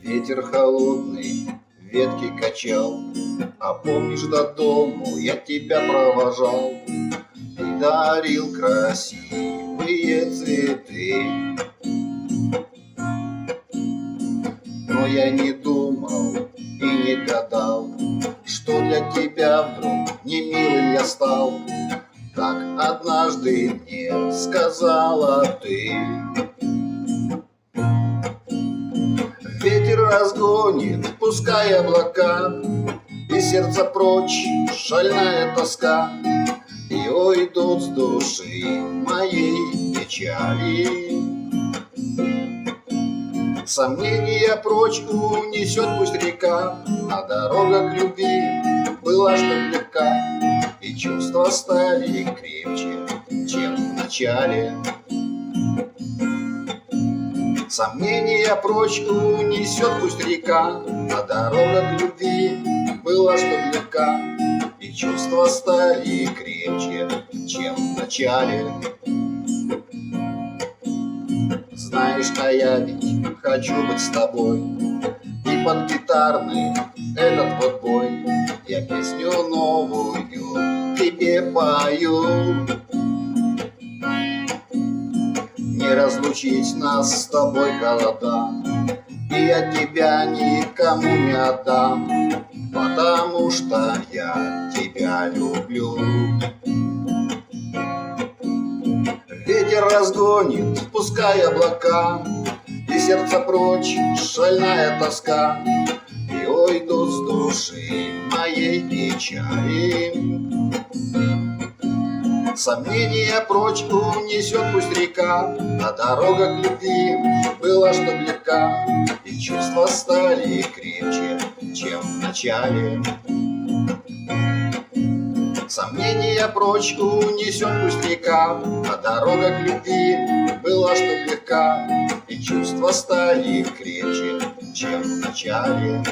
Ветер холодный ветки качал, а помнишь, до дому я тебя провожал и дарил красивые цветы. Но я не думал и не гадал, что для тебя вдруг немилым я стал. Так однажды мне сказала ты. Ветер разгонит, пускай облака, и сердце прочь шальная тоска, и уйдут с души моей печали. Сомнения прочь унесет пусть река, а дорога к любви была чтоб легка, и чувства стали крепче, чем в начале. Сомнения прочь унесет пусть река, а дорога к любви была чтоб легка, и чувства стали крепче, чем в начале. Знаешь, а я ведь хочу быть с тобой, и под гитарный этот вот бой я песню новую тебе пою. Не разлучить нас с тобой холода, и я тебя никому не отдам, потому что я тебя люблю. Ветер разгонит, пускай облака, и сердце прочь шальная тоска, и уйдут с души моей печали. Сомнения прочь унесет пусть река, а дорога к любви была чтоб легка, и чувства стали крепче, чем в начале. Сомнения прочь унесет пусть река, а дорога к любви была чтоб легка, и чувства стали крепче, чем в начале.